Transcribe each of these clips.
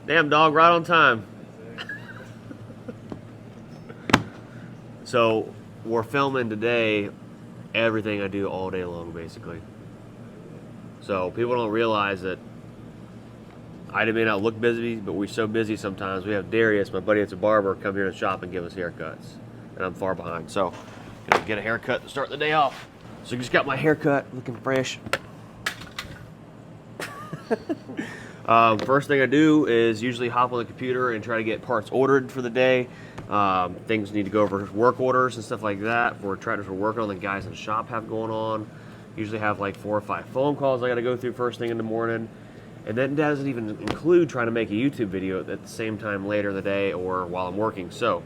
Damn dog, right on time. So we're filming today everything I do all day long, basically. So people don't realize that I may not look busy, but we're so busy sometimes. We have Darius, my buddy that's a barber, come here to the shop and give us haircuts. And I'm far behind. So gonna get a haircut to start the day off. So just got my haircut, looking fresh. First thing I do is usually hop on the computer and try to get parts ordered for the day. Things need to go over work orders and stuff like that for tractors we're working on, the guys in the shop have going on. Usually have like 4 or 5 phone calls I got to go through first thing in the morning. And that doesn't even include trying to make a YouTube video at the same time later in the day or while I'm working. So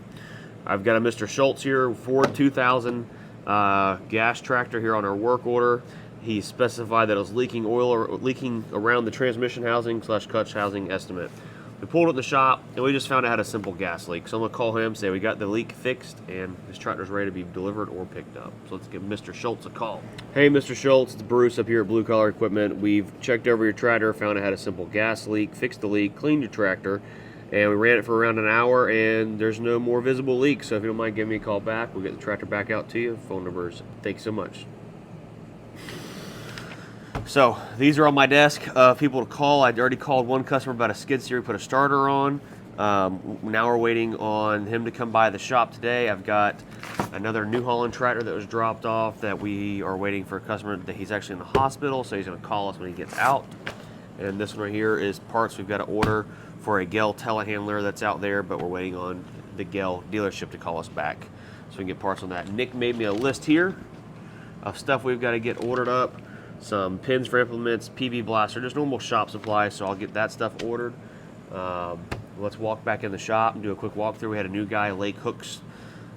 I've got a Mr. Schultz here, Ford 2000 gas tractor here on our work order. He specified that it was leaking oil or leaking around the transmission housing / clutch housing estimate. We pulled it in the shop and we just found out it had a simple gas leak. So I'm gonna call him, say we got the leak fixed and his tractor's ready to be delivered or picked up. So let's give Mr. Schultz a call. Hey Mr. Schultz, it's Bruce up here at Blue Collar Equipment. We've checked over your tractor, found it had a simple gas leak, fixed the leak, cleaned your tractor, and we ran it for around an hour and there's no more visible leaks. So if you don't mind giving me a call back, we'll get the tractor back out to you. Phone numbers. Thanks so much. So these are on my desk, people to call. I already called one customer about a skid steer we put a starter on. Now we're waiting on him to come by the shop today. I've got another New Holland tractor that was dropped off that we are waiting for a customer that he's actually in the hospital, so he's gonna call us when he gets out. And this one right here is parts we've got to order for a Gell telehandler that's out there, but we're waiting on the Gell dealership to call us back so we can get parts on that. Nick made me a list here of stuff we've got to get ordered up. Some pins for implements, PV blaster, just normal shop supplies, so I'll get that stuff ordered. Let's walk back in the shop and do a quick walkthrough. We had a new guy, Lake Hooks,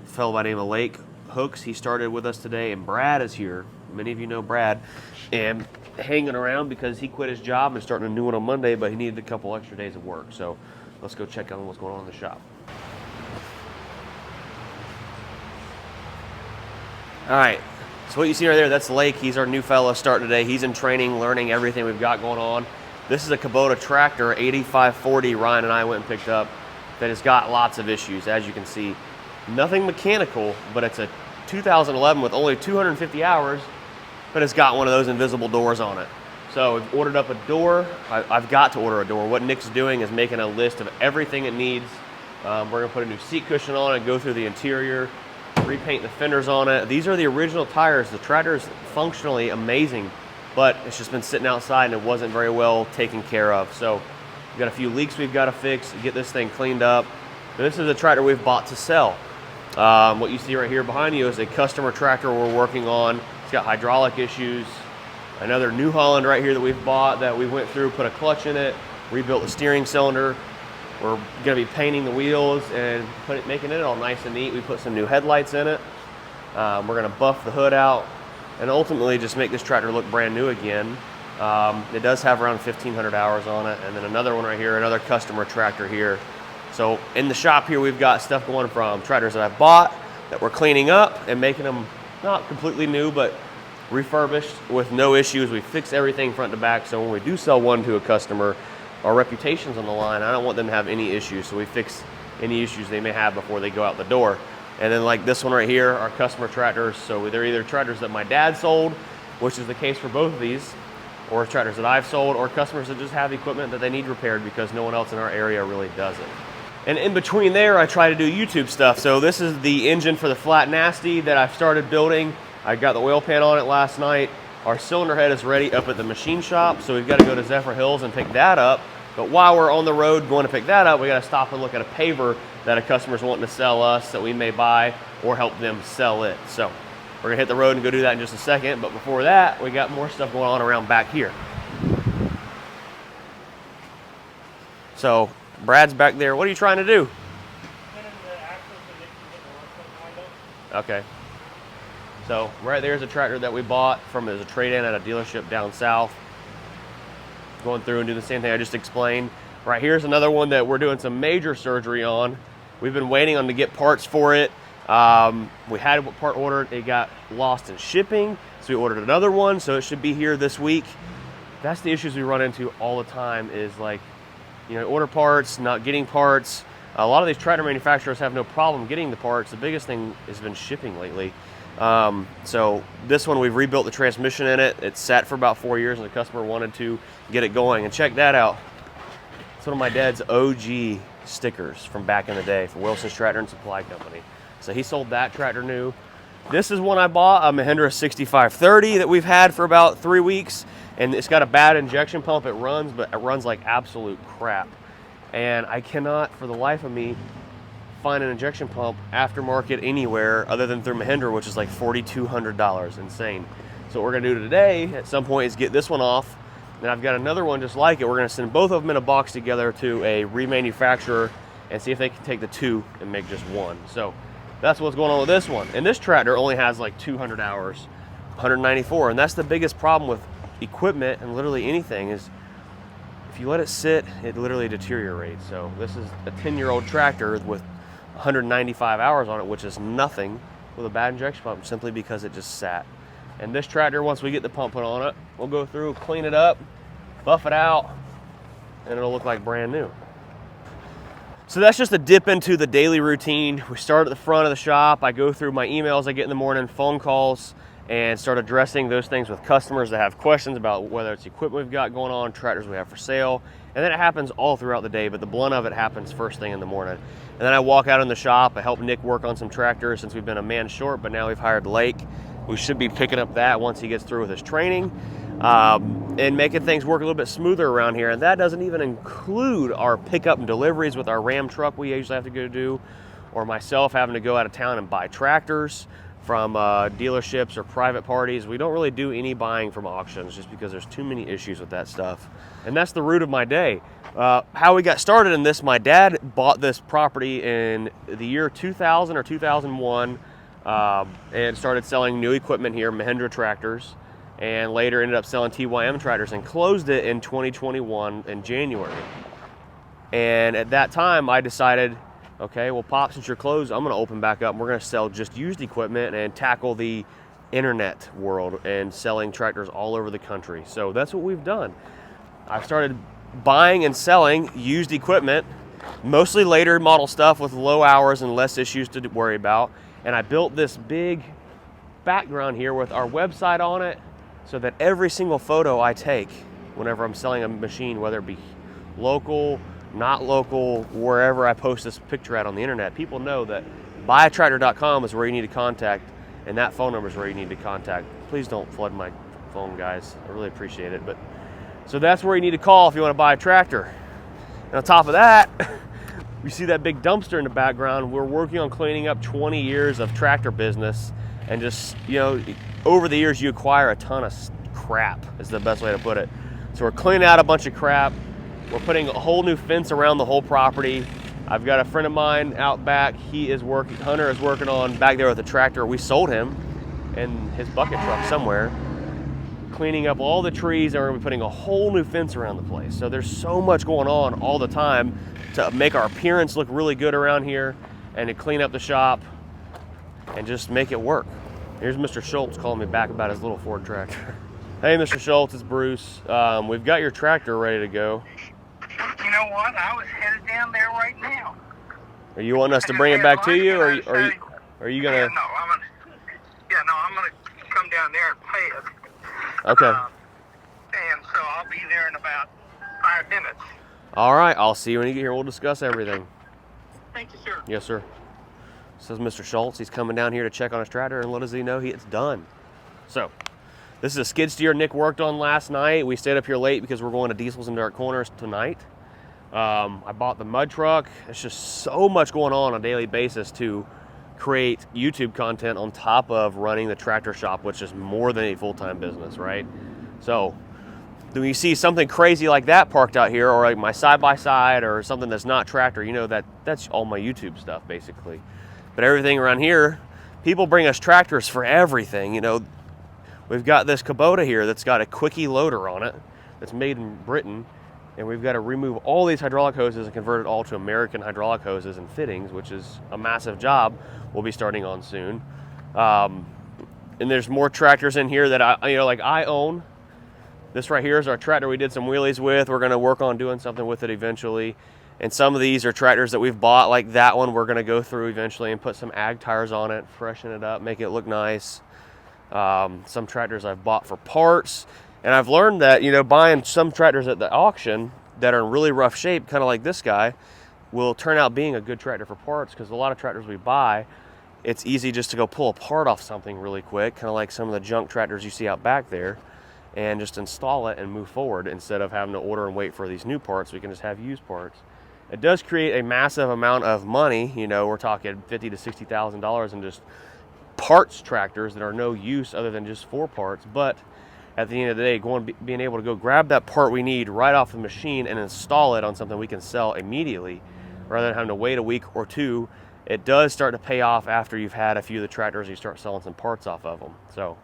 a fellow by the name of Lake Hooks. He started with us today, and Brad is here. Many of you know Brad, and hanging around because he quit his job and starting a new one on Monday, but he needed a couple extra days of work. So let's go check on what's going on in the shop. All right. So what you see right there, that's Lake. He's our new fella starting today. He's in training, learning everything we've got going on. This is a Kubota tractor, 8540, Ryan and I went and picked up, that has got lots of issues, as you can see. Nothing mechanical, but it's a 2011 with only 250 hours, but it's got one of those invisible doors on it. So we've ordered up a door. I've got to order a door. What Nick's doing is making a list of everything it needs. We're gonna put a new seat cushion on it, go through the interior, repaint the fenders on it. These are the original tires. The tractor is functionally amazing, but it's just been sitting outside and it wasn't very well taken care of. So we've got a few leaks we've got to fix, get this thing cleaned up. And this is a tractor we've bought to sell. What you see right here behind you is a customer tractor we're working on. It's got hydraulic issues. Another New Holland right here that we've bought that we went through, put a clutch in it, rebuilt the steering cylinder. We're gonna be painting the wheels and making it all nice and neat. We put some new headlights in it. We're gonna buff the hood out and ultimately just make this tractor look brand new again. It does have around 1,500 hours on it. And then another one right here, another customer tractor here. So in the shop here, we've got stuff going from tractors that I've bought that we're cleaning up and making them not completely new, but refurbished with no issues. We fix everything front to back. So when we do sell one to a customer, our reputation's on the line. I don't want them to have any issues, so we fix any issues they may have before they go out the door. And then like this one right here, our customer tractors. So they're either tractors that my dad sold, which is the case for both of these, or tractors that I've sold, or customers that just have equipment that they need repaired because no one else in our area really does it. And in between there, I try to do YouTube stuff. So this is the engine for the Flat Nasty that I've started building. I got the oil pan on it last night. Our cylinder head is ready up at the machine shop, so we've got to go to Zephyr Hills and pick that up. But while we're on the road going to pick that up, we got to stop and look at a Paver that a customer's wanting to sell us that we may buy or help them sell it. So we're gonna hit the road and go do that in just a second. But before that, we got more stuff going on around back here. So Brad's back there. What are you trying to do? Okay. So right there's a tractor that we bought from as a trade-in at a dealership down south. Going through and do the same thing I just explained. Right here's another one that we're doing some major surgery on. We've been waiting on to get parts for it. We had a part ordered, it got lost in shipping, so we ordered another one, so it should be here this week. That's the issues we run into all the time is like order parts, not getting parts. A lot of these tractor manufacturers have no problem getting the parts. The biggest thing has been shipping lately. So this one, we've rebuilt the transmission in it. It's sat for about 4 years and the customer wanted to get it going. And check that out. It's one of my dad's OG stickers from back in the day for Wilson's Tractor and Supply Company. So he sold that tractor new. This is one I bought, a Mahindra 6530 that we've had for about 3 weeks. And it's got a bad injection pump. It runs, but it runs like absolute crap. And I cannot, for the life of me, find an injection pump aftermarket anywhere other than through Mahindra, which is like $4,200. Insane. So what we're gonna do today at some point is get this one off. And I've got another one just like it. We're gonna send both of them in a box together to a remanufacturer and see if they can take the two and make just one. So that's what's going on with this one. And this tractor only has like 200 hours, 194. And that's the biggest problem with equipment and literally anything is if you let it sit, it literally deteriorates. So this is a 10-year-old tractor with 195 hours on it, which is nothing with a bad injection pump simply because it just sat. And this tractor, once we get the pump put on it, we'll go through, clean it up, buff it out, and it'll look like brand new. So that's just a dip into the daily routine. We start at the front of the shop. I go through my emails I get in the morning, phone calls, and start addressing those things with customers that have questions about whether it's equipment we've got going on, tractors we have for sale. And then it happens all throughout the day, but the blunt of it happens first thing in the morning. And then I walk out in the shop. I help Nick work on some tractors since we've been a man short, but now we've hired Lake. We should be picking up that once he gets through with his training and making things work a little bit smoother around here. And that doesn't even include our pickup and deliveries with our Ram truck we usually have to go do, or myself having to go out of town and buy tractors from dealerships or private parties. We don't really do any buying from auctions just because there's too many issues with that stuff. And that's the root of my day. How we got started in this, my dad bought this property in the year 2000 or 2001 and started selling new equipment here, Mahindra tractors, and later ended up selling TYM tractors and closed it in 2021 in January. And at that time I decided, okay, well, Pop, since you're closed, I'm going to open back up and we're going to sell just used equipment and tackle the internet world and selling tractors all over the country. So that's what we've done. I started buying and selling used equipment, mostly later model stuff with low hours and less issues to worry about. And I built this big background here with our website on it so that every single photo I take whenever I'm selling a machine, whether it be local, not local, wherever I post this picture at on the internet, people know that buyattractor.com is where you need to contact, and that phone number is where you need to contact. Please don't flood my phone, guys. I really appreciate it. But so that's where you need to call if you want to buy a tractor. And on top of that, you see that big dumpster in the background. We're working on cleaning up 20 years of tractor business, and just, over the years you acquire a ton of crap is the best way to put it. So we're cleaning out a bunch of crap. We're putting a whole new fence around the whole property. I've got a friend of mine out back. Hunter is working on back there with a tractor. We sold him and his bucket truck somewhere, cleaning up all the trees, and we're gonna be putting a whole new fence around the place. So there's so much going on all the time to make our appearance look really good around here and to clean up the shop and just make it work. Here's Mr. Schultz calling me back about his little Ford tractor. Hey, Mr. Schultz, it's Bruce. We've got your tractor ready to go. You know what? I was headed down there right now. Are you wanting us to bring it back to you, or are you gonna? Yeah, I'm gonna come down there and pay it. Okay. And so I'll be there in about 5 minutes. All right, I'll see you when you get here. We'll discuss everything. Thank you, sir. Yes, sir. Says Mr. Schultz. He's coming down here to check on his tractor and let us know it's done. So, this is a skid steer Nick worked on last night. We stayed up here late because we're going to Diesel's and Dark Corners tonight. I bought the mud truck. It's just so much going on a daily basis to create YouTube content on top of running the tractor shop, which is more than a full-time business, right? So when you see something crazy like that parked out here, or like my side-by-side or something that's not tractor, that's all my YouTube stuff basically. But everything around here, people bring us tractors for everything. We've got this Kubota here that's got a quickie loader on it that's made in Britain, and we've got to remove all these hydraulic hoses and convert it all to American hydraulic hoses and fittings, which is a massive job we'll be starting on soon. And there's more tractors in here that I own. This right here is our tractor we did some wheelies with. We're going to work on doing something with it eventually. And some of these are tractors that we've bought, like that one we're going to go through eventually and put some ag tires on it, freshen it up, make it look nice. Some tractors I've bought for parts. And I've learned that, you know, buying some tractors at the auction that are in really rough shape, kind of like this guy, will turn out being a good tractor for parts, because a lot of tractors we buy, it's easy just to go pull a part off something really quick, kind of like some of the junk tractors you see out back there, and just install it and move forward instead of having to order and wait for these new parts. We can just have used parts. It does create a massive amount of money. You know, we're talking $50,000 to $60,000 in just parts tractors that are no use other than just for parts. But at the end of the day, being able to go grab that part we need right off the machine and install it on something we can sell immediately rather than having to wait a week or two, it does start to pay off after you've had a few of the tractors and you start selling some parts off of them. So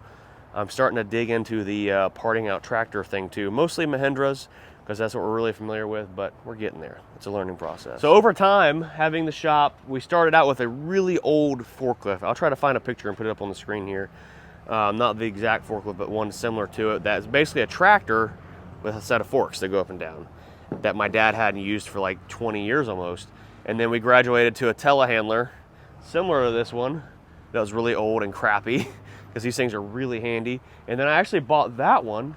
I'm starting to dig into the parting out tractor thing too, mostly Mahindras, because that's what we're really familiar with, but we're getting there. It's a learning process. So over time, having the shop, we started out with a really old forklift. I'll try to find a picture and put it up on the screen here. Not the exact forklift, but one similar to it. That's basically a tractor with a set of forks that go up and down that my dad hadn't used for like 20 years almost. And then we graduated to a telehandler similar to this one that was really old and crappy, because these things are really handy. And then I actually bought that one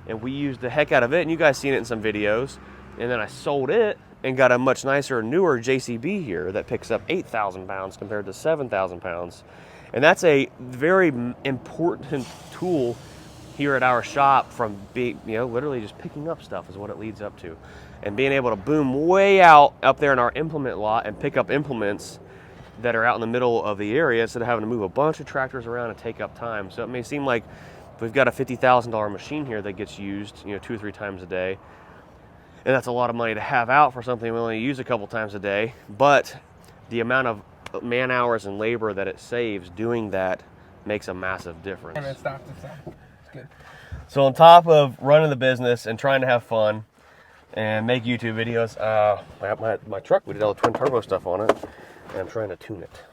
and we used the heck out of it, and you guys seen it in some videos. And then I sold it and got a much nicer, newer JCB here that picks up 8,000 pounds compared to 7,000 pounds. And that's a very important tool here at our shop, from being, you know, literally just picking up stuff is what it leads up to. And being able to boom way out up there in our implement lot and pick up implements that are out in the middle of the area instead of having to move a bunch of tractors around and take up time. So it may seem like we've got a $50,000 machine here that gets used, you know, 2 or 3 times a day. And that's a lot of money to have out for something we only use a couple times a day. But the amount of man hours and labor that it saves doing that makes a massive difference. And it's not the same. It's good. So on top of running the business and trying to have fun and make YouTube videos, my truck, we did all the twin turbo stuff on it, and I'm trying to tune it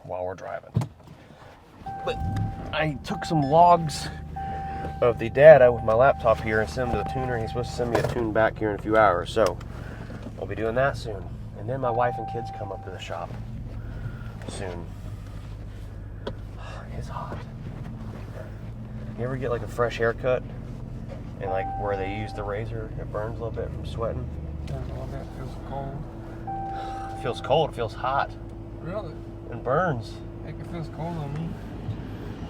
while we're driving. But I took some logs of the data with my laptop here and sent them to the tuner. He's supposed to send me a tune back here in a few hours, so I'll be doing that soon. And then my wife and kids come up to the shop soon. It's hot. You ever get like a fresh haircut and like where they use the razor, it burns a little bit from sweating? There's a little bit. It feels cold. It feels cold, it feels hot. Really? It burns. Heck, it feels cold on me.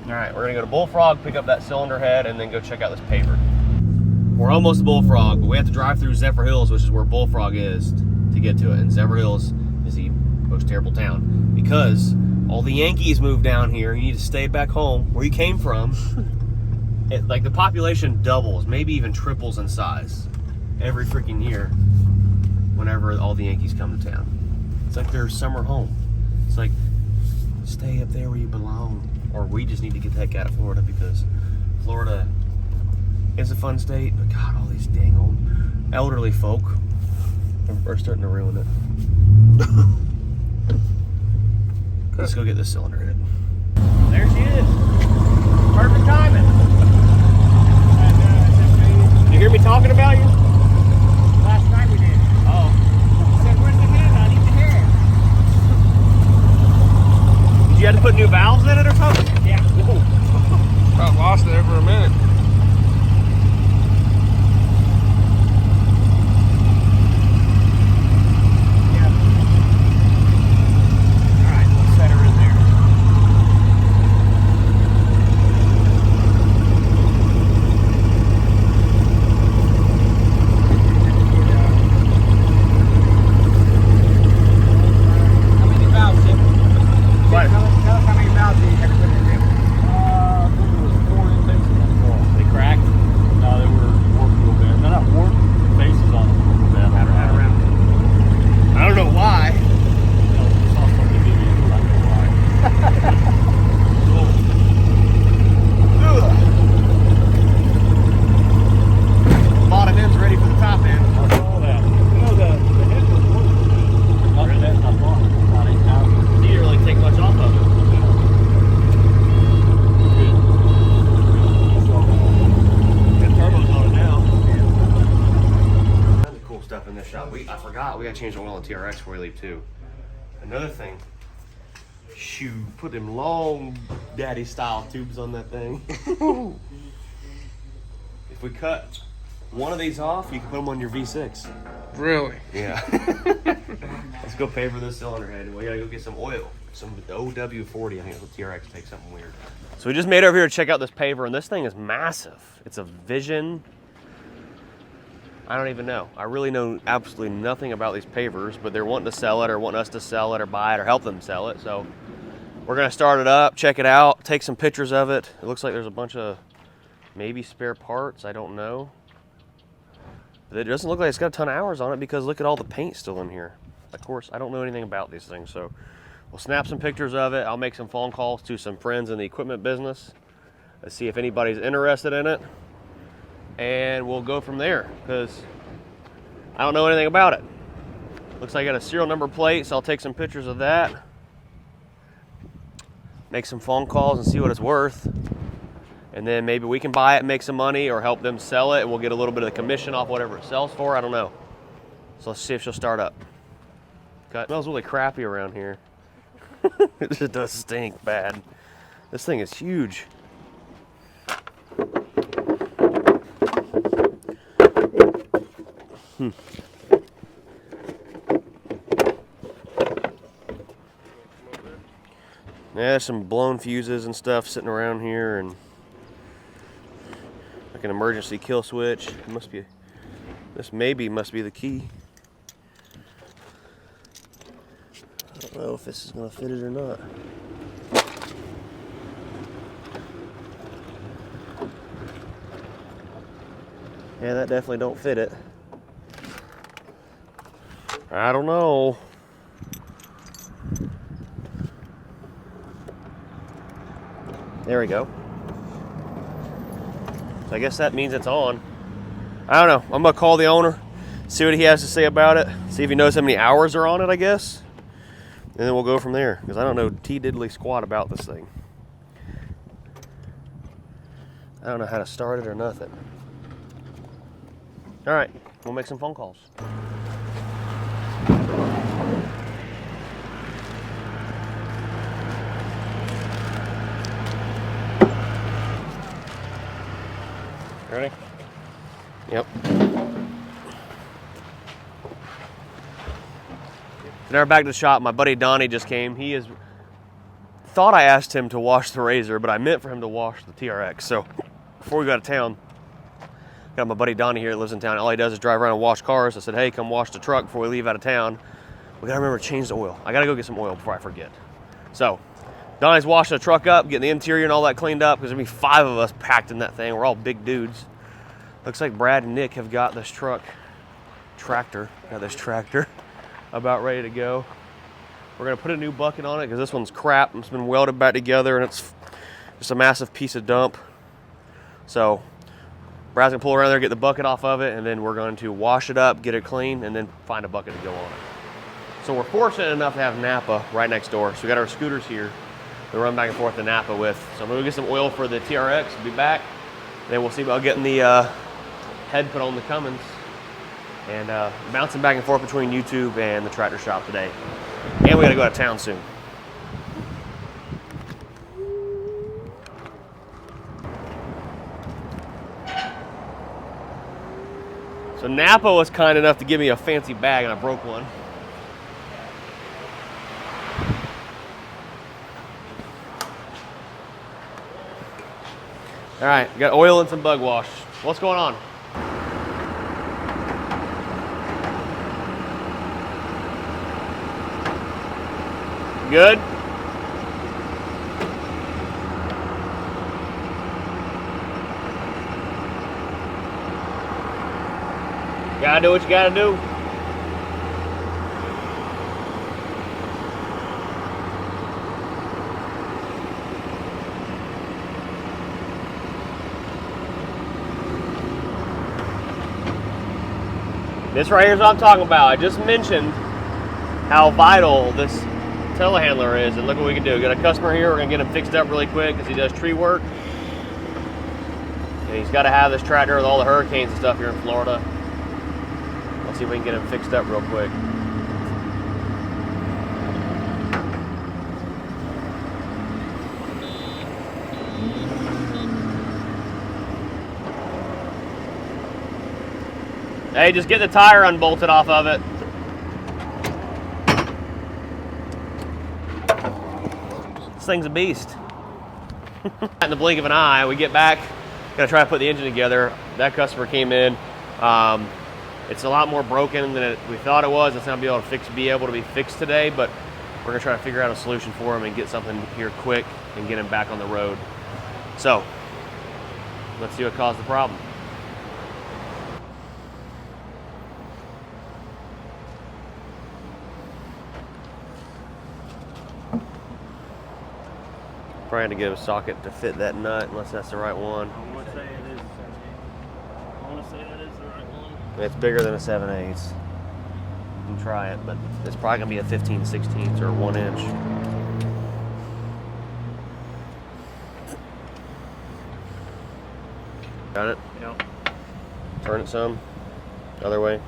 All right, we're gonna go to Bullfrog, pick up that cylinder head, and then go check out this Paver. We're almost to Bullfrog, but we have to drive through Zephyr Hills, which is where Bullfrog is, to get to it. And Zephyr Hills is the most terrible town because all the Yankees moved down here. You need to stay back home where you came from. Like the population doubles, maybe even triples in size every freaking year whenever all the Yankees come to town. It's like their summer home. It's like, stay up there where you belong. Or we just need to get the heck out of Florida, because Florida is a fun state, but God, all these dang old elderly folk are starting to ruin it. Let's go get this cylinder head. There she is. Perfect timing. Did you hear me talking about you? Last night we did. Oh. I said, where's the head? I need the head. Did you have to put new valves in it or something? Yeah. I lost it for a minute. Yeah. All right, let's set her in there. forgot we gotta change the oil on TRX before we leave too. Another thing, shoot, put them long daddy style tubes on that thing. If we cut one of these off, you can put them on your V6. Really? Yeah. Let's go pay for this cylinder head. We gotta go get some oil. Some OW40, I think the TRX takes something weird. So we just made it over here to check out this Paver, and this thing is massive. It's a Vision. I don't even know. I really know absolutely nothing about these Pavers, but they're wanting to sell it or wanting us to sell it or buy it or help them sell it. So we're gonna start it up, check it out, take some pictures of it. It looks like there's a bunch of maybe spare parts, I don't know. But it doesn't look like it's got a ton of hours on it because look at all the paint still in here. Of course, I don't know anything about these things, so we'll snap some pictures of it. I'll make some phone calls to some friends in the equipment business. Let's see if anybody's interested in it. And we'll go from there because I don't know anything about it. Looks like I got a serial number plate, so I'll take some pictures of that. Make some phone calls and see what it's worth. And then maybe we can buy it and make some money or help them sell it and we'll get a little bit of the commission off whatever it sells for. I don't know. So let's see if she'll start up. It smells really crappy around here. It just does stink bad. This thing is huge. Yeah, there's some blown fuses and stuff sitting around here, and like an emergency kill switch. It must be. This maybe must be the key. I don't know if this is gonna fit it or not. Yeah, that definitely don't fit it. I don't know. There we go. So I guess that means it's on. I don't know. I'm gonna call the owner, see what he has to say about it, see if he knows how many hours are on it, I guess. And then we'll go from there, because I don't know T-diddly squat about this thing. I don't know how to start it or nothing. All right, we'll make some phone calls. Ready? Yep. Now we're back to the shop. My buddy Donnie just came. He thought I asked him to wash the Razor, but I meant for him to wash the TRX. So before we go out of town, got my buddy Donnie here that lives in town. All he does is drive around and wash cars. I said, hey, come wash the truck before we leave out of town. We gotta remember to change the oil. I gotta go get some oil before I forget. So Donnie's washing the truck up, getting the interior and all that cleaned up, because there'll be 5 of us packed in that thing. We're all big dudes. Looks like Brad and Nick have got this tractor about ready to go. We're gonna put a new bucket on it because this one's crap. It's been welded back together and it's just a massive piece of dump. So Brad's gonna pull around there, get the bucket off of it, and then we're going to wash it up, get it clean, and then find a bucket to go on it. So we're fortunate enough to have Napa right next door. So we got our scooters here to run back and forth to Napa with. So I'm gonna go get some oil for the TRX, be back. Then we'll see about getting the head put on the Cummins and bouncing back and forth between YouTube and the tractor shop today. And we gotta go out of town soon. So Napa was kind enough to give me a fancy bag and I broke one. All right, got oil and some bug wash. What's going on? Good? Gotta do what you gotta do. This right here is what I'm talking about. I just mentioned how vital this telehandler is, and look what we can do. Got a customer here, we're gonna get him fixed up really quick because he does tree work. And he's gotta have this tractor with all the hurricanes and stuff here in Florida. See if we can get him fixed up real quick. Hey, just get the tire unbolted off of it. This thing's a beast. In the blink of an eye, we get back, gonna try to put the engine together. That customer came in. It's a lot more broken than we thought it was. It's not be able to be fixed today, but we're gonna try to figure out a solution for him and get something here quick and get him back on the road. So, let's see what caused the problem. Trying to get a socket to fit that nut, unless that's the right one. I want to say it is. I want to say that is the right one. It's bigger than a 7/8. You can try it, but it's probably gonna be a 15/16 or 1 inch. Got it? Yep. Turn it some. Other way.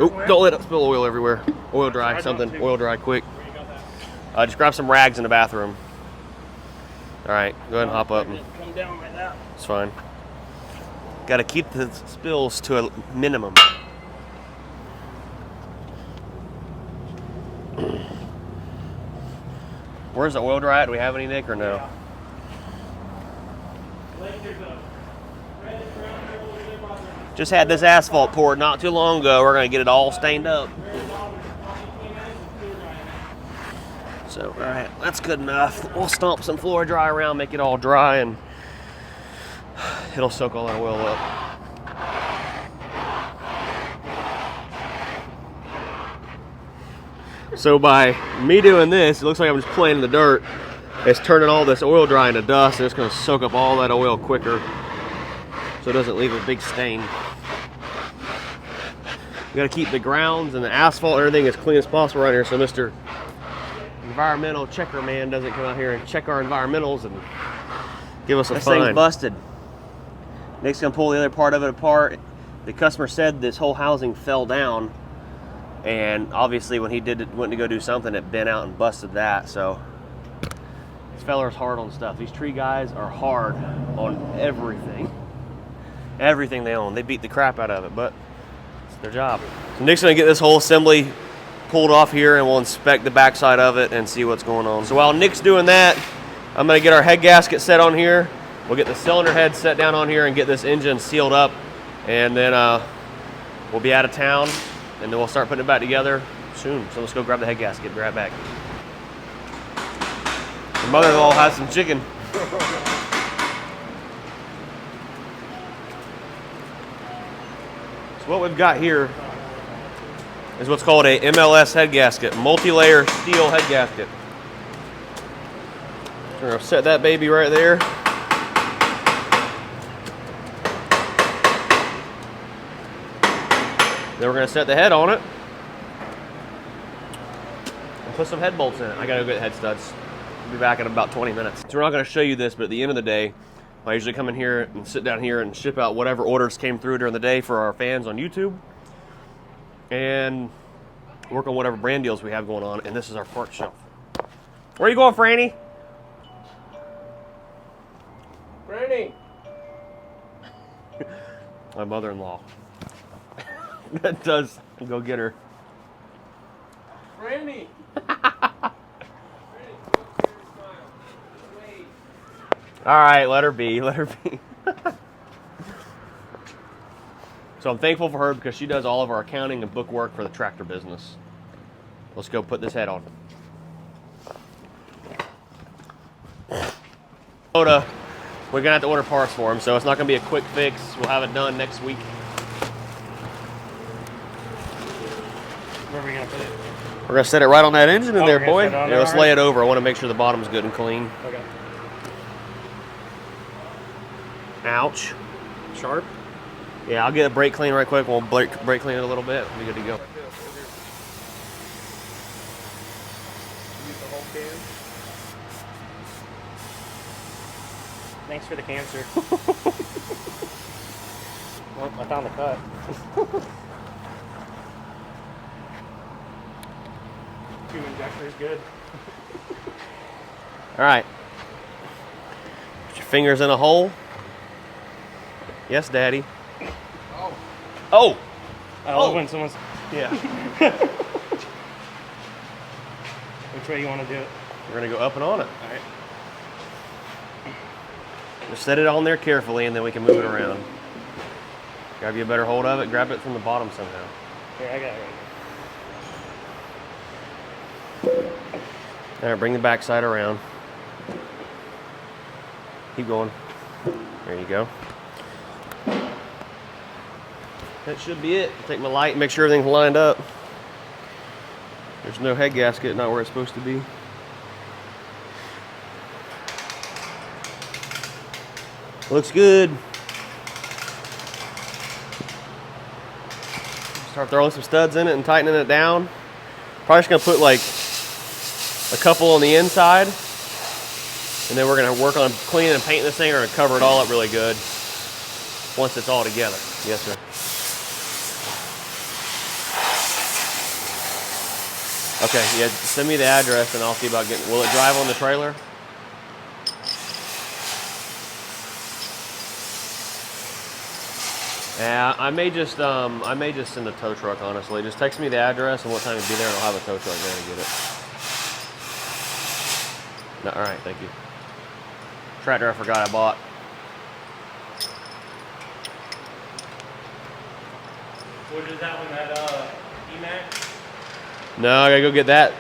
Oop, don't let it spill oil everywhere. Oil dry, something. Oil dry, quick. Just grab some rags in the bathroom. All right, go ahead and hop up. Come down like that. It's fine. Got to keep the spills to a minimum. Where's the oil dry at? Do we have any, Nick, or no? Yeah. Just had this asphalt poured not too long ago. We're going to get it all stained up. So, all right, that's good enough. We'll stomp some floor dry around, make it all dry, and it'll soak all that oil up. So by me doing this, it looks like I'm just playing in the dirt. It's turning all this oil dry into dust, and it's going to soak up all that oil quicker so it doesn't leave a big stain. We got to keep the grounds and the asphalt and everything as clean as possible right here, so Mr. Environmental Checker Man doesn't come out here and check our environmentals and give us a fine. This thing's busted. Nick's gonna pull the other part of it apart. The customer said this whole housing fell down, and obviously when he went to go do something, it bent out and busted that. So this fella's hard on stuff. These tree guys are hard on everything. Everything they own. They beat the crap out of it, but it's their job. So Nick's gonna get this whole assembly pulled off here, and we'll inspect the backside of it and see what's going on. So while Nick's doing that, I'm gonna get our head gasket set on here. We'll get the cylinder head set down on here and get this engine sealed up, and then we'll be out of town, and then we'll start putting it back together soon. So let's go grab the head gasket, be right back. The mother-in-law has some chicken. So what we've got here is what's called a MLS head gasket, multi-layer steel head gasket. We're gonna set that baby right there. Then we're gonna set the head on it and put some head bolts in it. I gotta go get head studs. I'll be back in about 20 minutes. So we're not gonna show you this, but at the end of the day, I usually come in here and sit down here and ship out whatever orders came through during the day for our fans on YouTube, and work on whatever brand deals we have going on. And this is our part shelf. Where are you going, Franny? Franny! My mother-in-law. That does go get her. Franny! All right, let her be, let her be. So I'm thankful for her because she does all of our accounting and book work for the tractor business. Let's go put this head on. We're gonna have to order parts for him, so it's not gonna be a quick fix. We'll have it done next week. Where are we gonna put it? We're gonna set it right on that engine in there, we're gonna boy. set it on Yeah, there, let's lay it over. I want to make sure the bottom's good and clean. Okay. Ouch. Sharp? Yeah, I'll get a brake clean right quick. We'll brake clean it a little bit. We'll be good to go. Use the whole can? Thanks for the cancer. Well, I found the cut. Two injectors, good. All right. Put your fingers in a hole. Yes, Daddy. Oh. Oh. I love when someone's. Yeah. Which way you want to do it? We're gonna go up and on it. All right. Just set it on there carefully, and then we can move it around. Grab you a better hold of it. Grab it from the bottom somehow. Here, I got it right All right, bring the back side around. Keep going. There you go. That should be it. Take my light, make sure everything's lined up. There's no head gasket, not where it's supposed to be. Looks good. Start throwing some studs in it and tightening it down. Probably just gonna put like a couple on the inside, and then we're gonna work on cleaning and painting this thing. We're gonna cover it all up really good once it's all together. Yes, sir. Okay, yeah, send me the address and I'll see about getting, will it drive on the trailer? Yeah, I may just send a tow truck, honestly. Just text me the address and what time to be there, and I'll have a tow truck there to get it. No, all right, thank you. Tractor I forgot I bought. What is that one? That E-Max? No, I gotta go get that.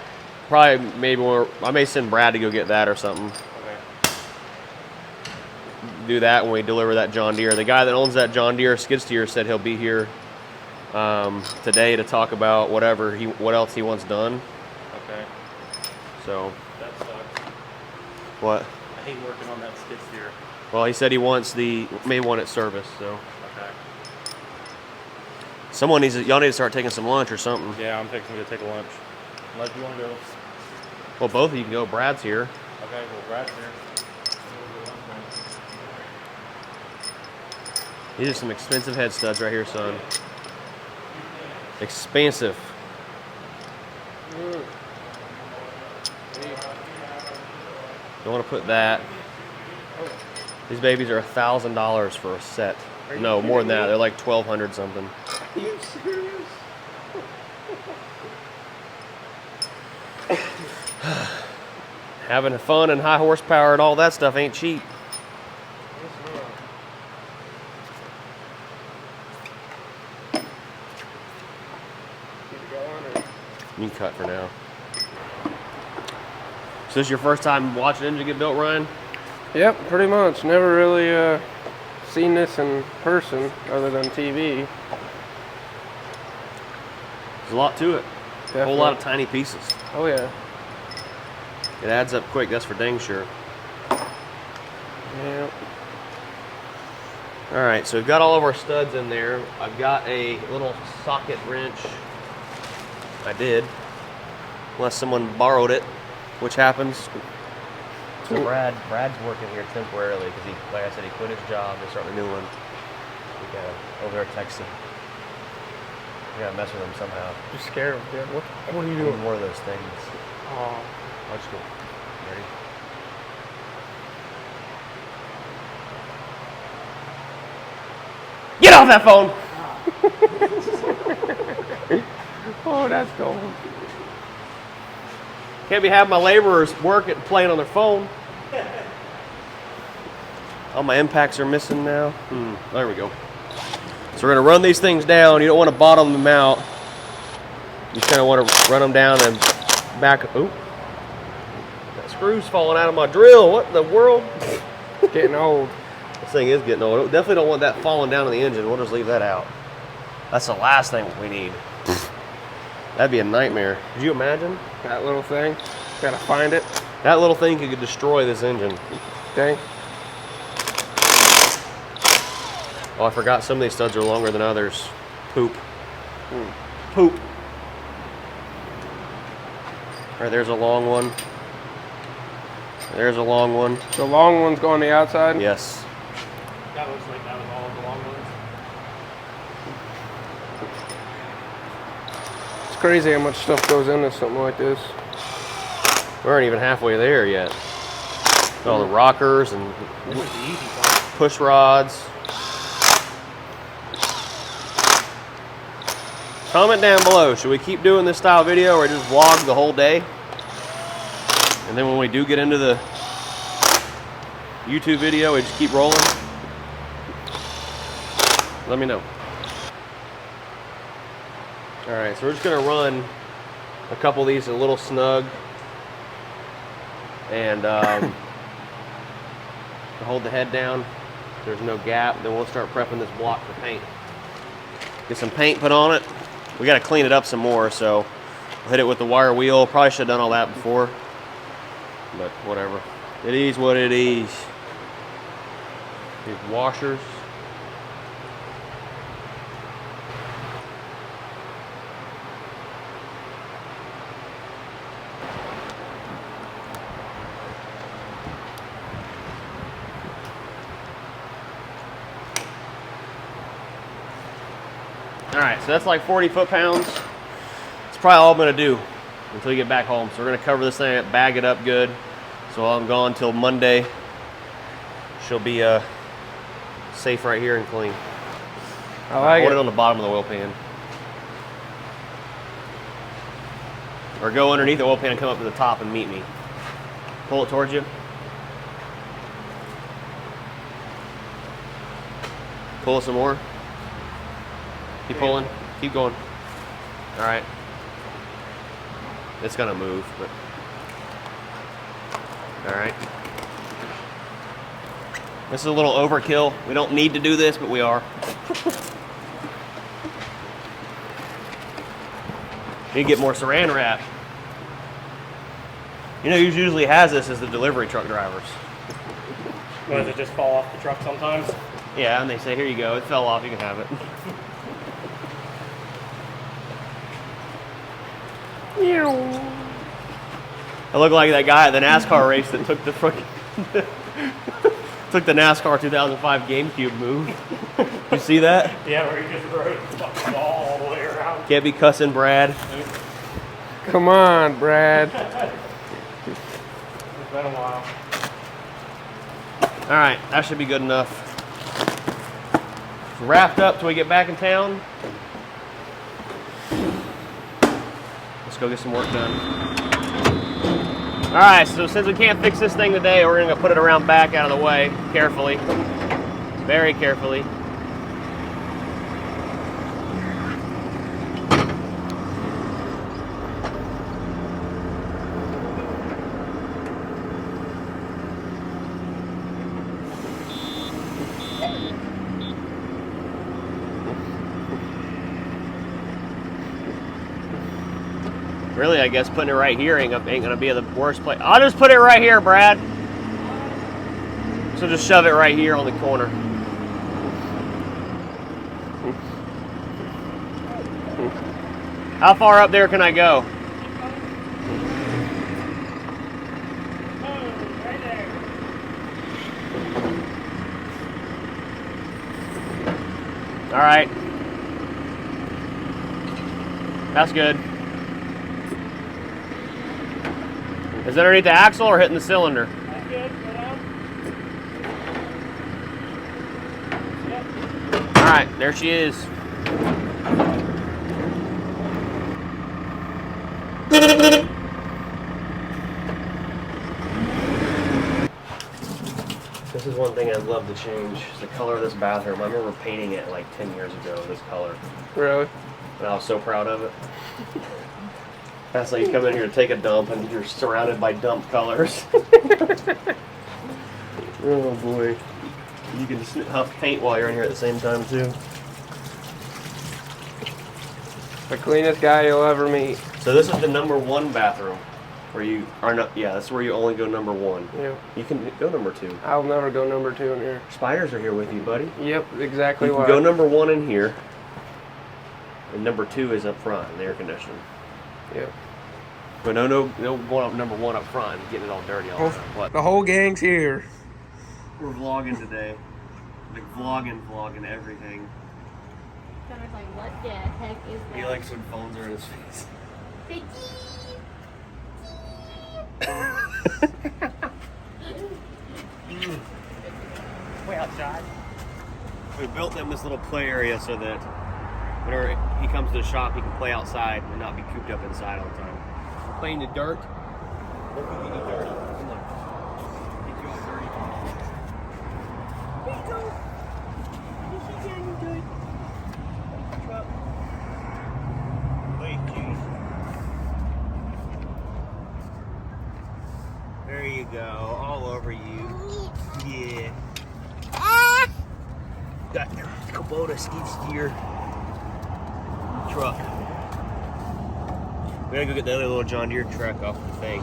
Probably, maybe more. I may send Brad to go get that or something. Okay. Do that when we deliver that John Deere. The guy that owns that John Deere skid steer said he'll be here today to talk about what else he wants done. Okay. So. That sucks. What? I hate working on that skid steer. Well, he said he wants may want it serviced. So. Okay. Y'all need to start taking some lunch or something. Yeah, I'm fixing to take a lunch. Unless you want to go. Well, both of you can go. Brad's here. Okay, well, Brad's here. These are some expensive head studs right here, son. Expensive. Don't want to put that. These babies are $1,000 for a set. No, more than that. They're like $1,200 something. Are you serious? Having fun and high horsepower and all that stuff ain't cheap. You can cut for now. So this is your first time watching engine get built, Ryan? Yep, pretty much. Never really seen this in person other than TV. There's a lot to it. Definitely. A whole lot of tiny pieces. Oh yeah. It adds up quick, that's for dang sure. Yeah. All right, so we've got all of our studs in there. I've got a little socket wrench. I did, unless someone borrowed it, which happens. So Brad's working here temporarily because he, like I said, he quit his job and started a new one. We got over there texting. We gotta mess with him somehow. You're scared of it. What are you Need doing? more of those things. Oh. Watch go. Ready? Get off that phone! Oh, that's cool. Can't be having my laborers working playing on their phone. All my impacts are missing now. There we go. So we're gonna run these things down. You don't want to bottom them out. You just kind of want to run them down and back. Oop! That screw's falling out of my drill. What in the world? Getting old. This thing is getting old. Definitely don't want that falling down in the engine. We'll just leave that out. That's the last thing we need. That'd be a nightmare. Could you imagine? That little thing. Gotta find it. That little thing could destroy this engine. Okay. Oh, I forgot some of these studs are longer than others. Poop. Poop. All right, there's a long one. There's a long one. The long ones go on the outside? Yes. That looks like that was all of the long ones. It's crazy how much stuff goes into something like this. We aren't even halfway there yet. All the rockers and This is the easy part. push rods. Comment down below, should we keep doing this style video or just vlog the whole day? And then when we do get into the YouTube video, we just keep rolling? Let me know. Alright, so we're just gonna run a couple of these a little snug. And hold the head down. There's no gap. Then we'll start prepping this block for paint. Get some paint put on it. We got to clean it up some more, so we'll hit it with the wire wheel. Probably should have done all that before, but whatever. It is what it is. These washers. Alright, so that's like 40 foot-pounds. It's probably all I'm going to do until we get back home. So we're going to cover this thing up, bag it up good. So while I'm gone till Monday, she'll be safe right here and clean. I like Hold it. it on the bottom of the oil pan. Or go underneath the oil pan and come up to the top and meet me. Pull it towards you. Pull it some more. Keep pulling. Keep going. All right. It's gonna move, but all right. This is a little overkill. We don't need to do this, but we are. Need to get more saran wrap. You know, who usually has this is the delivery truck drivers. Does it just fall off the truck sometimes? Yeah, and they say, here you go. It fell off. You can have it. I look like that guy at the NASCAR race that took the fucking took the NASCAR 2005 GameCube move. You see that? Yeah, where he just rode the fucking ball all the way around. Can't be cussing Brad. Come on, Brad. It's been a while. All right, that should be good enough. It's wrapped up till we get back in town. Let's go get some work done. All right, so since we can't fix this thing today, we're gonna put it around back out of the way, carefully, very carefully. Really, I guess putting it right here ain't gonna be the worst place. I'll just put it right here, Brad. So just shove it right here on the corner. How far up there can I go? Right there. All right. That's good. Is that underneath the axle or hitting the cylinder? That's good. Go down. Yep. All right, there she is. This is one thing I'd love to change, is the color of this bathroom. I remember painting it like 10 years ago, this color. Really? And I was so proud of it. That's like you come in here to take a dump and you're surrounded by dump colors. Oh boy. You can just huff paint while you're in here at the same time too. The cleanest guy you'll ever meet. So this is the #1 bathroom. Where you are not, yeah, that's where you only go #1. Yeah. You can go #2. I'll never go #2 in here. Spiders are here with you, buddy. Yep, exactly You can why. go #1 in here. And #2 is up front in the air conditioning. Yep. But no going up number 1 up front and getting it all dirty all the time. What? The whole gang's here. We're vlogging today. Like vlogging everything. Connor's like, what the heck is that? He likes when phones are in his face. Way outside. We built them this little play area so that whenever he comes to the shop, he can play outside and not be cooped up inside all the time. We're playing the dirt. Look at you dirty. Come on. Get you all dirty. Here you go. Yes, you can. You good. Truck. Wait, geez. There you go. All over you. Yeah. Got the Kubota skid steer truck. We gotta go get the other little John Deere truck off the thing.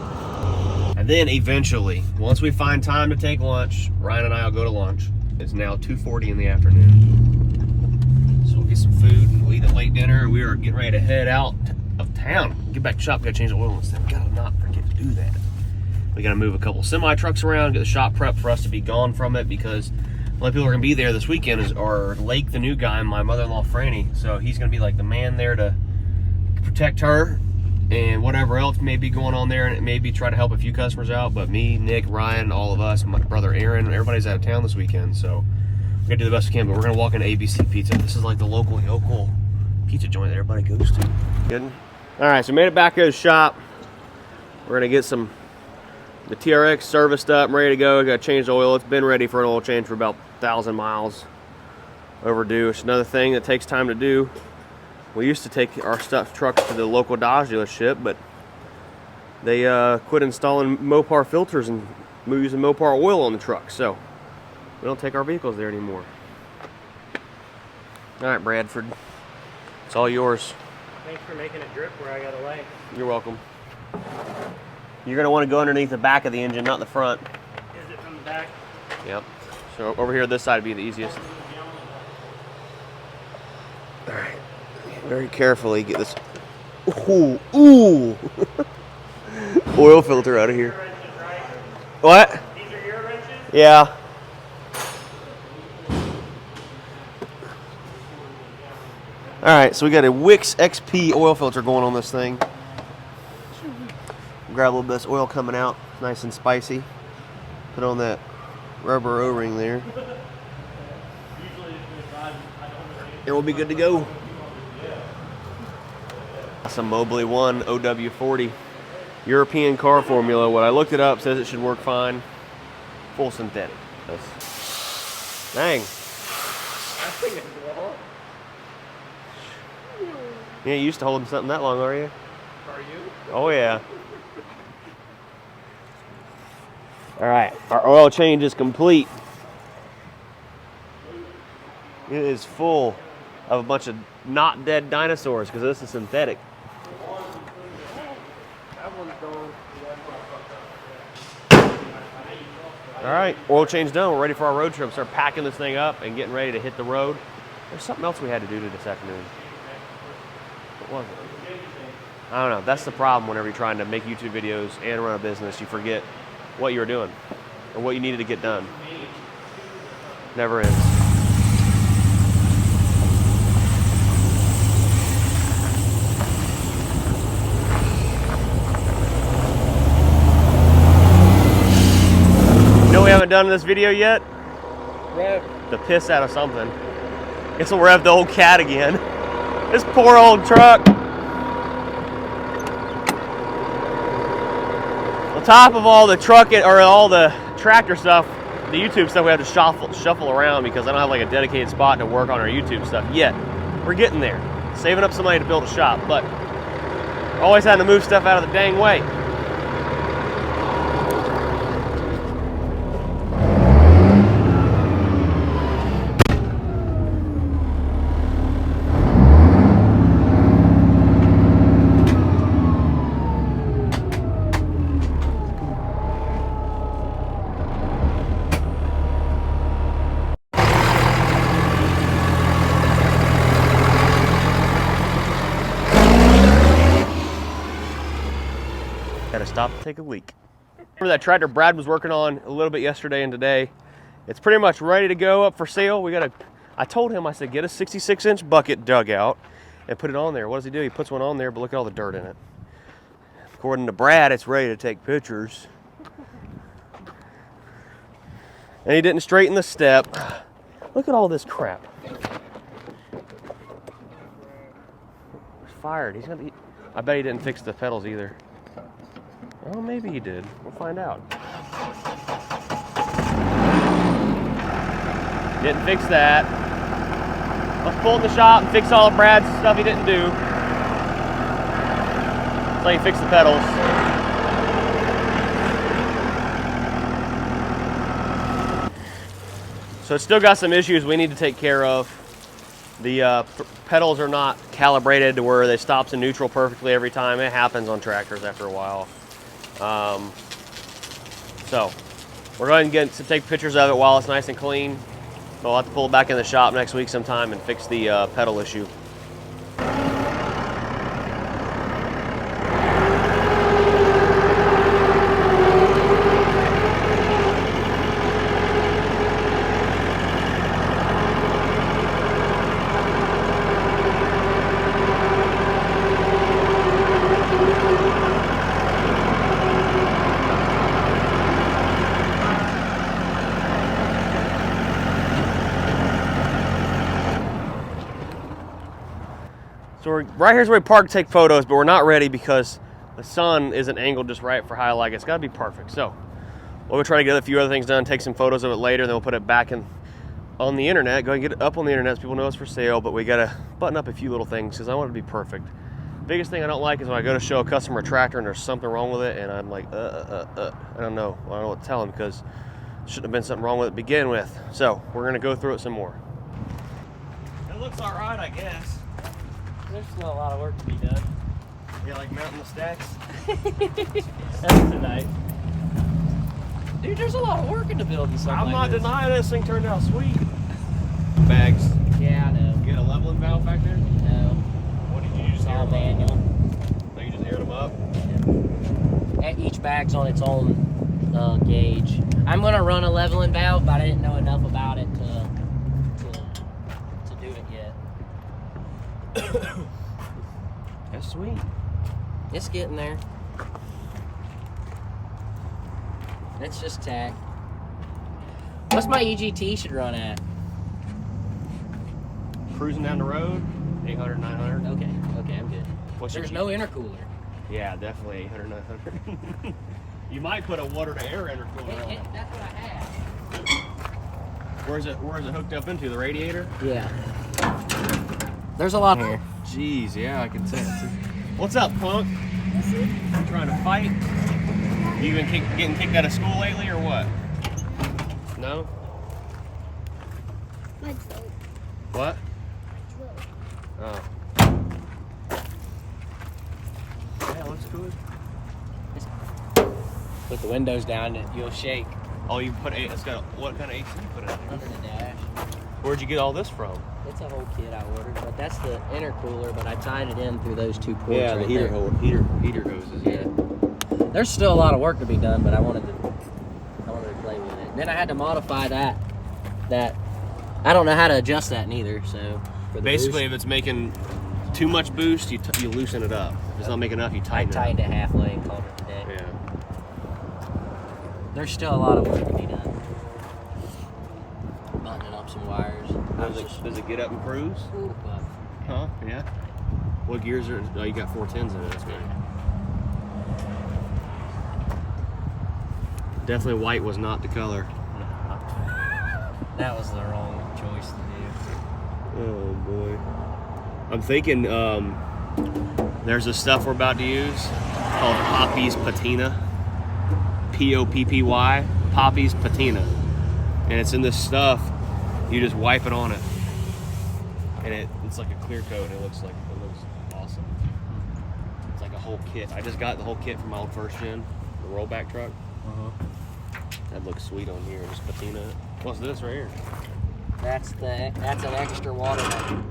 And then eventually, once we find time to take lunch, Ryan and I will go to lunch. It's now 2:40 in the afternoon. So we'll get some food and we'll eat a late dinner. We are getting ready to head out of town. Get back to the shop, gotta change the oil and stuff. Gotta not forget to do that. We gotta move a couple semi trucks around, get the shop prepped for us to be gone from it because the only people who are gonna be there this weekend are Lake, the new guy, and my mother-in-law Franny. So he's gonna be like the man there to protect her and whatever else may be going on there, and maybe try to help a few customers out. But me, Nick, Ryan, all of us, my brother Aaron, everybody's out of town this weekend, so we're gonna do the best we can. But we're gonna walk into ABC Pizza. This is like the local yokel pizza joint that everybody goes to. Good. All right, so we made it back to the shop. We're gonna get the TRX serviced up and ready to go. Got to change the oil. It's been ready for an oil change for about 1,000 miles. Overdue. It's another thing that takes time to do. We used to take our trucks to the local Dodge dealership, but they quit installing Mopar filters and using Mopar oil on the truck, so we don't take our vehicles there anymore. All right, Bradford, it's all yours. Thanks for making it drip where I got to lay. You're welcome. You're going to want to go underneath the back of the engine, not the front. Is it from the back? Yep. So over here, this side would be the easiest. All right. Very carefully get this. Ooh. Oil filter out of here. What? These are your wrenches? Yeah. All right, so we got a Wix XP oil filter going on this thing. Grab a little bit of this oil coming out, nice and spicy. Put on that rubber O-ring there. And we'll be good to go. Some Mobley 1 OW40 European car formula. What I looked it up says it should work fine. Full synthetic. Dang. You ain't used to holding something that long, are you? Are you? Oh yeah. All right, our oil change is complete. It is full of a bunch of not dead dinosaurs because this is synthetic. All right, oil change done. We're ready for our road trip. Start packing this thing up and getting ready to hit the road. There's something else we had to do this afternoon. What was it? I don't know. That's the problem whenever you're trying to make YouTube videos and run a business. You forget what you were doing or what you needed to get done. Never ends. You know what we haven't done in this video yet? Rev. The piss out of something. Guess we'll rev the old cat again. This poor old truck. On top of all the all the tractor stuff, the YouTube stuff we have to shuffle around because I don't have like a dedicated spot to work on our YouTube stuff yet. We're getting there. Saving up some money to build a shop, but always having to move stuff out of the dang way. stop to take a leak. Remember that tractor Brad was working on a little bit yesterday and today? It's pretty much ready to go up for sale. I told him, I said, get a 66-inch bucket dugout and put it on there. What does he do? He puts one on there, but look at all the dirt in it. According to Brad, it's ready to take pictures. And he didn't straighten the step. Look at all this crap. It's fired. I bet he didn't fix the pedals either. Oh, maybe he did. We'll find out. Didn't fix that. Let's pull in the shop and fix all of Brad's stuff he didn't do. So he fixed the pedals. So it's still got some issues we need to take care of. The pedals are not calibrated to where they stop in neutral perfectly every time. It happens on tractors after a while. So we're going to take pictures of it while it's nice and clean. We'll have to pull it back in the shop next week sometime and fix the pedal issue. So right here's where we park to take photos, but we're not ready because the sun isn't angled just right for how I like it. It's got to be perfect. So we'll try to get a few other things done, take some photos of it later, then we'll put it back on the internet. Go and get it up on the internet so people know it's for sale, but we got to button up a few little things because I want it to be perfect. Biggest thing I don't like is when I go to show a customer a tractor and there's something wrong with it, and I'm like, I don't know. I don't know what to tell them because there shouldn't have been something wrong with it to begin with. So we're going to go through it some more. It looks all right, I guess. There's still a lot of work to be done. Yeah, like mounting the stacks. That's tonight. Dude, there's a lot of work into building something I'm like not this. denying this thing turned out sweet. Bags. Yeah, I know. Get a leveling valve back there? No. What did you use? All manual. So you just aired them up? Yeah. Each bag's on its own gauge. I'm gonna run a leveling valve, but I didn't know enough about it to do it yet. That's sweet. It's getting there. It's just tack. What's my EGT should run at? Cruising down the road, 800, 900. Okay, I'm good. There's no intercooler. Yeah, definitely 800, 900. You might put a water to air intercooler on it. That's what I have. Where's it hooked up into? The radiator? Yeah. There's a lot here. Jeez, yeah, I can sense it. What's up, punk? You trying to fight? You been getting kicked out of school lately or what? No? What? Oh. Yeah, looks good. Put the windows down and you'll shake. Oh, you put it's got what kind of AC you put in there? Under the dash. Where'd you get all this from? It's a whole kit I ordered, but that's the intercooler, but I tied it in through those two ports. Yeah, the right heater there. heater hoses. Yeah. There's still a lot of work to be done, but I wanted to play with it. Then I had to modify that I don't know how to adjust that neither, so for the Basically, boost, if it's making too much boost, you loosen it up. If it's not making enough, you I tighten it up. tightened it halfway and called it a day. Yeah. There's still a lot of work to be done. Buttoning up some wires. Does it get up and cruise? Ooh, fuck. Huh? Yeah. What gears are? Oh, you got 410s in it. That's good. Definitely white was not the color. That was the wrong choice to do. Oh boy. I'm thinking there's a stuff we're about to use called Poppy's Patina. Poppy. Poppy's Patina. And it's in this stuff. You just wipe it on it. And it's like a clear coat and it looks awesome. It's like a whole kit. I just got the whole kit from my old first gen, the rollback truck. That looks sweet on here. Just patina it. What's this right here? That's an extra water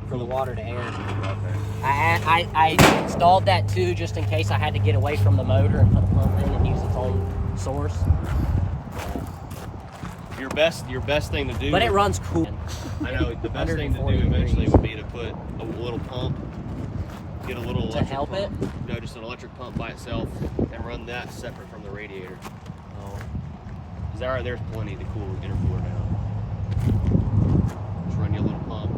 for the water to air. Okay. I installed that too, just in case I had to get away from the motor and put a pump in and use its own source. Your best thing to do. But it runs cool. I know the best thing to do 140 eventually degrees. would be to put a little pump, get a little electric help pump. it? No, just an electric pump by itself, and run that separate from the radiator. Oh. Is that right? There's plenty to cool the intercooler down. Just run your little pump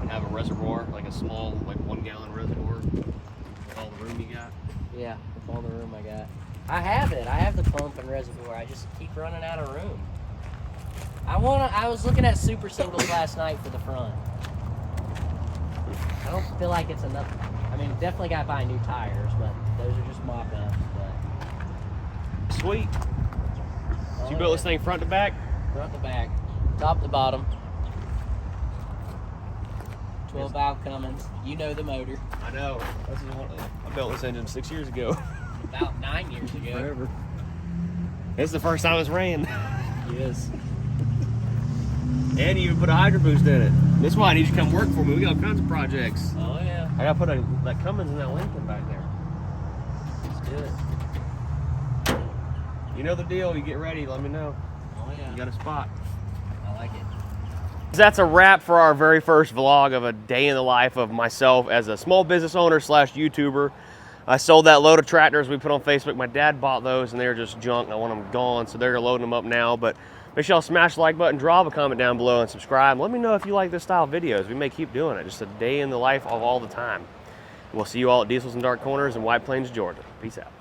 and have a reservoir, like a small, like 1 gallon reservoir, with all the room you got. Yeah, with all the room I got. I have it. I have the pump and reservoir. I just keep running out of room. I was looking at super singles last night for the front. I don't feel like it's enough. I mean, definitely got to buy new tires, but those are just mock-ups. But Sweet. So you built this thing front to back? front to back, top to bottom. 12 valve Cummins. You know the motor. I know. I built this engine 6 years ago. About 9 years ago. Forever. This is the first time it's ran. Yes. And you even put a hydro boost in it. This is why I need you to come work for me. We got all kinds of projects. Oh yeah. I gotta put that Cummins in that Lincoln back there. Let's do it. You know the deal. You get ready. Let me know. Oh yeah. You got a spot. I like it. That's a wrap for our very first vlog of a day in the life of myself as a small business owner / YouTuber. I sold that load of tractors we put on Facebook. My dad bought those and they were just junk and I want them gone, so they're loading them up now. But make sure y'all smash the like button, drop a comment down below, and subscribe. Let me know if you like this style of videos. We may keep doing it. Just a day in the life of all the time. We'll see you all at Diesels and Dark Corners in White Plains, Georgia. Peace out.